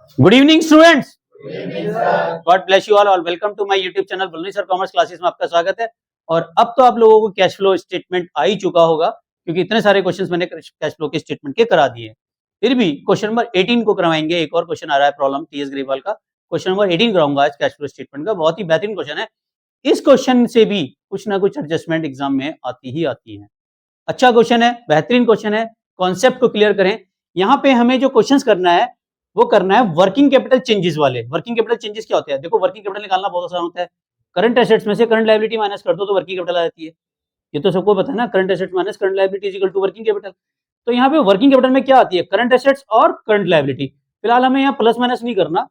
Good evening students, god bless you all. Welcome to my YouTube channel बुलनी sir commerce classes में आपका स्वागत है। और अब तो आप लोगों को कैश फ्लो स्टेटमेंट आ ही चुका होगा, क्योंकि इतने सारे क्वेश्चंस मैंने कैश फ्लो के स्टेटमेंट के करा दिए। फिर भी क्वेश्चन नंबर 18 को करवाएंगे। एक और क्वेश्चन आ रहा है प्रॉब्लम टीएस ग्रेवाल का। क्वेश्चन नंबर 18 कराऊंगा आज कैश फ्लो स्टेटमेंट का। बहुत ही बेहतरीन क्वेश्चन है। इस क्वेश्चन से भी कुछ ना कुछ एडजस्टमेंट एग्जाम में आती ही आती है। अच्छा क्वेश्चन है, बेहतरीन क्वेश्चन है। कॉन्सेप्ट को क्लियर करें। यहाँ पे हमें जो क्वेश्चंस करना है वो करना है वर्किंग कैपिटल चेंजेस वाले। वर्किंग कैपिटल चेंजेस क्या होते हैं? देखो, वर्किंग कैपिटल निकालना बहुत आसान होता है। करंट एसेट्स में से करंट लायबिलिटी माइनस कर दो तो वर्किंग कैपिटल आ जाती है। ये तो सबको पता है ना, current assets minus current liability is equal to working capital. तो यहाँ पे वर्किंग कैपिटल में क्या आती है? करंट एसेट्स और करंट लायबिलिटी। फिलहाल हमें यहाँ प्लस माइनस नहीं करना,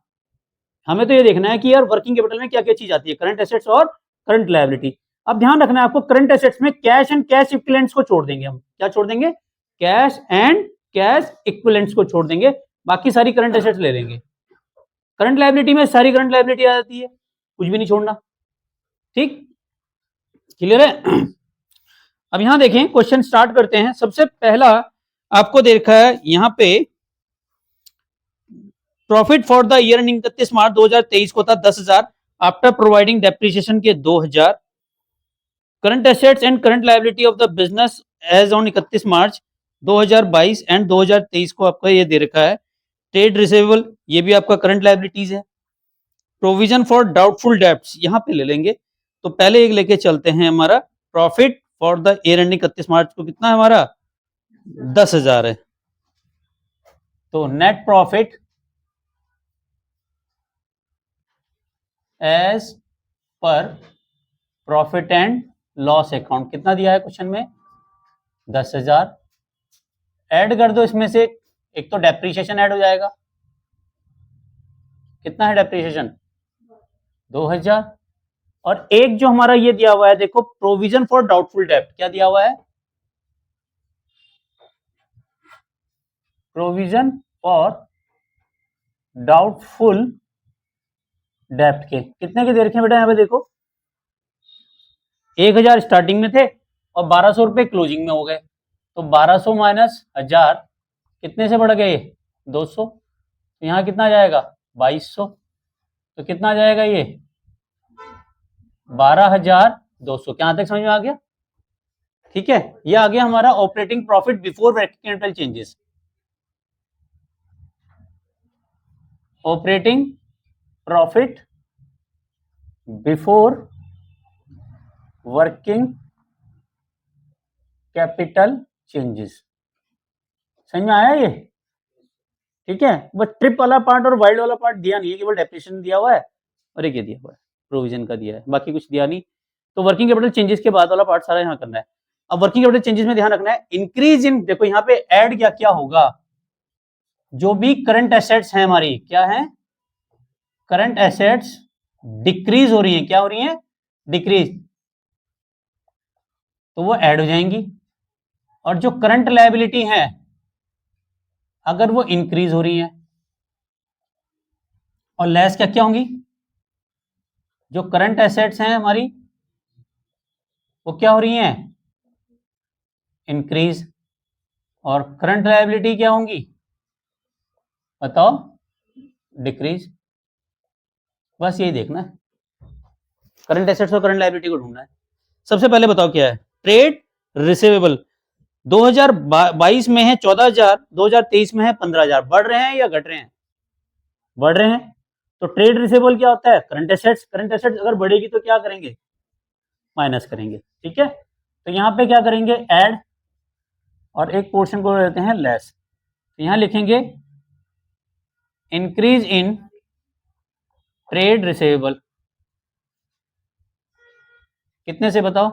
हमें तो ये देखना है कि यार वर्किंग कैपिटल में क्या क्या चीज आती है, करंट एसेट्स और करंट लायबिलिटी। अब ध्यान रखना है आपको, करंट एसेट्स में कैश एंड कैश इक्विवेलेंट्स को छोड़ देंगे हम। क्या छोड़ देंगे? कैश एंड कैश इक्विवेलेंट्स को छोड़ देंगे, बाकी सारी करंट एसेट्स ले लेंगे। करंट लायबिलिटी में सारी करंट लायबिलिटी आ जाती है, कुछ भी नहीं छोड़ना। ठीक, क्लियर है? अब यहां देखें, क्वेश्चन स्टार्ट करते हैं। सबसे पहला आपको देखा है यहां पे profit for the year ending 31 March 2023 को था 10,000 आफ्टर प्रोवाइडिंग डेप्रिसिएशन के 2,000। Current assets and current liability of the business as on 31 March 2022 and 2023 को आपका ये दे रखा है। ट्रेड रिसीवेबल, ये भी आपका करंट लायबिलिटीज है। प्रोविजन फॉर डाउटफुल डेब्ट्स यहां पे ले लेंगे। तो पहले एक लेके चलते हैं, हमारा profit for the year ending 31 March को कितना है हमारा? 10,000 है। तो net profit as per profit and loss account कितना दिया है क्वेश्चन में? 10,000। ऐड कर दो इसमें से, एक तो डेप्रिसिएशन ऐड हो जाएगा। कितना है डेप्रिसिएशन? 2,000। और एक जो हमारा ये दिया हुआ है, देखो, प्रोविजन फॉर डाउटफुल डेब्ट, क्या दिया हुआ है? प्रोविजन फॉर डाउटफुल डेब्ट के कितने के दे रखे हैं बेटा? यहाँ पे देखो, 1,000 स्टार्टिंग में थे और 1,200 रुपए क्लोजिंग में हो गए। तो 1,200 माइनस 1,000 कितने से बढ़ गए? 200। तो यहाँ कितना जाएगा? 2,200। तो कितना जाएगा ये? 12,200। क्या तक समझ में आ गया? ठीक है, ये आ गया हमारा operating profit before working capital changes. Operating profit before working capital changes. समझ में आया ये? ठीक है, बस ट्रिप वाला पार्ट और वाइल्ड वाला पार्ट दिया नहीं है, केवल डेप्रिसिएशन दिया हुआ है और एक ये दिया हुआ है, प्रोविजन का दिया है, बाकी कुछ दिया नहीं। तो वर्किंग कैपिटल चेंजेस के बाद वाला पार्ट सारा यहाँ करना है। अब वर्किंग कैपिटल चेंजेस में ध्यान रखना है, इंक्रीज इन, देखो यहाँ पे ऐड क्या क्या होगा? जो भी करंट एसेट्स हैं हमारी, क्या है? करंट एसेट्स डिक्रीज हो रही है। क्या हो रही है? डिक्रीज। तो वो ऐड हो जाएंगी। और जो करंट लायबिलिटी है, अगर वो इंक्रीज हो रही है, और लेस क्या क्या होंगी? जो करंट एसेट्स हैं हमारी, वो क्या हो रही हैं? इंक्रीज। और करंट लायबिलिटी क्या होंगी? बताओ? डिक्रीज। बस यही देखना है, करंट एसेट्स और करंट लायबिलिटी को ढूंढना है। सबसे पहले बताओ क्या है? ट्रेड रिसीवेबल 2022 में है 14,000, 2023 में है 15,000। बढ़ रहे हैं या घट रहे हैं? बढ़ रहे हैं। तो ट्रेड रिसीवेबल क्या होता है? Current assets. करंट एसेट्स अगर बढ़ेगी तो क्या करेंगे? माइनस करेंगे। ठीक है, तो यहाँ पे क्या करेंगे? ऐड, और एक पोर्शन को देते हैं लेस। तो यहाँ लिखेंगे इंक्रीज इन ट्रेड रिसीवेबल। कितने से बताओ?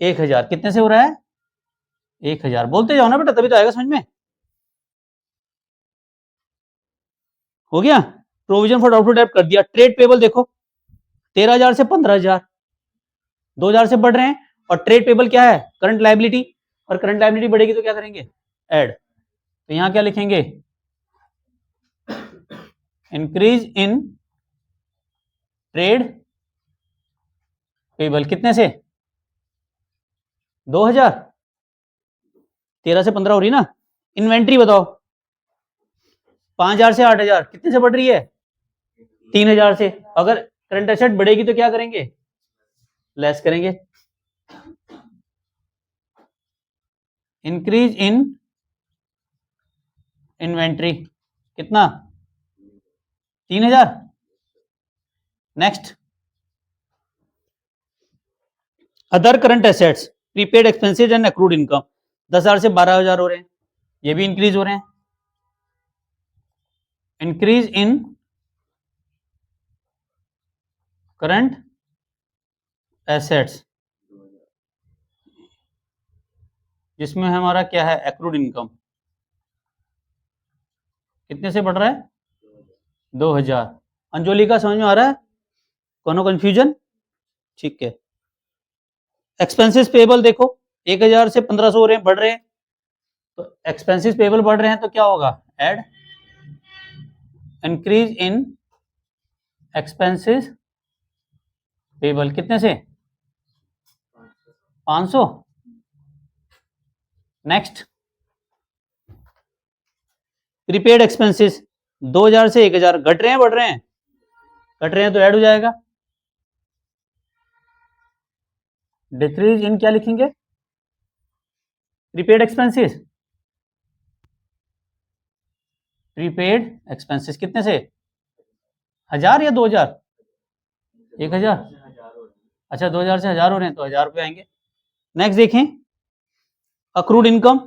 1,000। कितने से हो रहा है? 1,000। बोलते जाओ ना बेटा, तभी तो आएगा समझ में। हो गया। प्रोविजन फॉर डाउटफुल डेब्ट कर दिया। ट्रेड पेबल देखो, 13,000 से 15,000, 2,000 से बढ़ रहे हैं। और ट्रेड पेबल क्या है? Current liability. और करंट लायबिलिटी बढ़ेगी तो क्या करेंगे? ऐड। तो यहां क्या लिखेंगे? Increase in trade payable. कितने से? 2,000। 13 से 15 हो रही ना। इन्वेंट्री बताओ, 5,000 से 8,000 कितने से बढ़ रही है? 3,000 से। अगर करंट एसेट बढ़ेगी तो क्या करेंगे? लेस करेंगे। इंक्रीज इन इन्वेंट्री कितना? 3,000। Next, other current assets, prepaid expenses and accrued income 10,000 से 12,000 हो रहे हैं, ये भी इंक्रीज हो रहे हैं। इंक्रीज इन करंट एसेट्स जिसमें हमारा क्या है? एक्रूड इनकम कितने से बढ़ रहा है? 2,000। अंजोली का समझ में आ रहा है? कोनो कंफ्यूजन? ठीक है। एक्सपेंसेस पेबल देखो 1,000 से 1,500 हो रहे हैं, बढ़ रहे हैं, तो एक्सपेंसेस पेबल बढ़ रहे हैं तो क्या होगा? Add increase in expenses payable कितने से? 500। नेक्स्ट, प्रीपेड एक्सपेंसेस 2,000 से 1,000 घट रहे हैं, बढ़ रहे हैं? घट रहे हैं तो ऐड हो जाएगा। डिक्रीज इन क्या लिखेंगे? Prepaid expenses. प्रीपेड एक्सपेंसेस कितने से? 1,000 या 2,000? 1,000। अच्छा, 2,000 से 1,000 हो रहे हैं तो 1,000 रुपये आएंगे। नेक्स्ट देखें, अक्रूड इनकम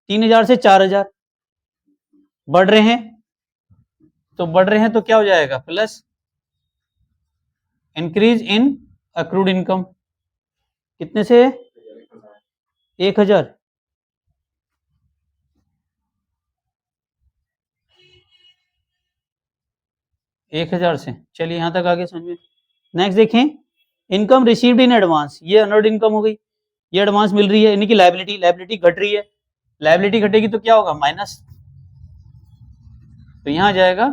3,000 से 4,000 बढ़ रहे हैं, तो बढ़ रहे हैं तो क्या हो जाएगा? Plus increase in accrued income कितने से? 1,000। से। चलिए यहां तक आगे समझिए। नेक्स्ट देखें, इनकम रिसीव्ड इन एडवांस, ये अर्नड इनकम हो गई, ये एडवांस मिल रही है, यानी कि लायबिलिटी घट रही है। लायबिलिटी घटेगी तो क्या होगा? माइनस, तो यहां आ जाएगा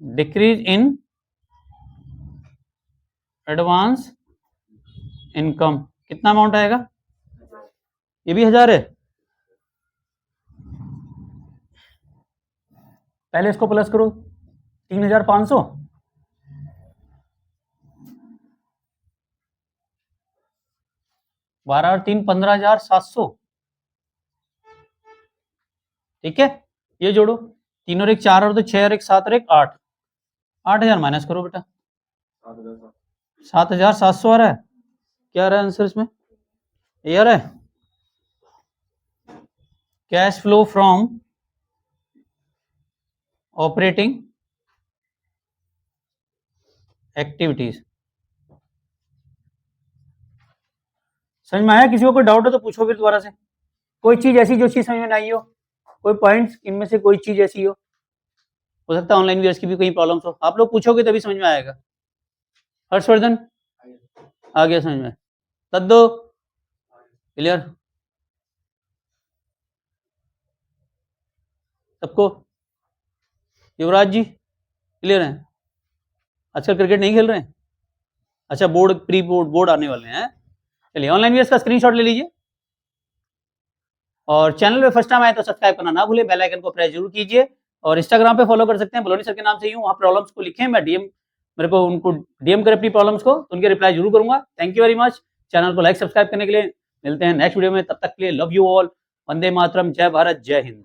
डिक्रीज इन एडवांस इनकम। कितना अमाउंट आएगा? ये भी 1,000 है। पहले इसको प्लस करो, 3,500 12 और 3 15,700। ठीक है, ये जोड़ो, 3 और 1 4 और 2 6 और 1 7 और 1 8, 8,000 माइनस करो बेटा, 7,700 आ रहा है। क्या आ रहा है आंसर इसमें? ये आ रहा है cash flow from operating activities. समझ में आया? किसी को कोई डाउट हो तो पूछो फिर दोबारा से। कोई चीज ऐसी जो चीज समझ में नहीं हो, कोई पॉइंट्स इनमें से कोई चीज ऐसी हो सकता है ऑनलाइन व्यूअर्स की भी कोई प्रॉब्लम्स हो, आप लोग पूछोगे तभी समझ में आएगा। हर्षवर्धन आ गया समझ में? तद्दो क्लियर सबको? युवराज जी क्लियर है? आजकल क्रिकेट नहीं खेल रहे हैं? अच्छा, बोर्ड प्री बोर्ड आने वाले हैं। चलिए ऑनलाइन व्यूअर्स का स्क्रीनशॉट ले लीजिए और चैनल पे फर्स्ट टाइम आए तो सब्सक्राइब करना ना भूले, बेल आइकन को प्रेस जरूर कीजिए और इंस्टाग्राम पे फॉलो कर सकते हैं, बलोनी सर के नाम से ही हूँ। वहाँ प्रॉब्लम्स को लिखें, मैं डीएम मेरे को उनको डीएम करें अपनी प्रॉब्लम्स को, तो उनके रिप्लाई जरूर करूंगा। Thank you very much. Channel को लाइक सब्सक्राइब करने के लिए। मिलते हैं नेक्स्ट वीडियो में, तब तक के लिए love you all. Vande Mataram, जय भारत, जय हिंद।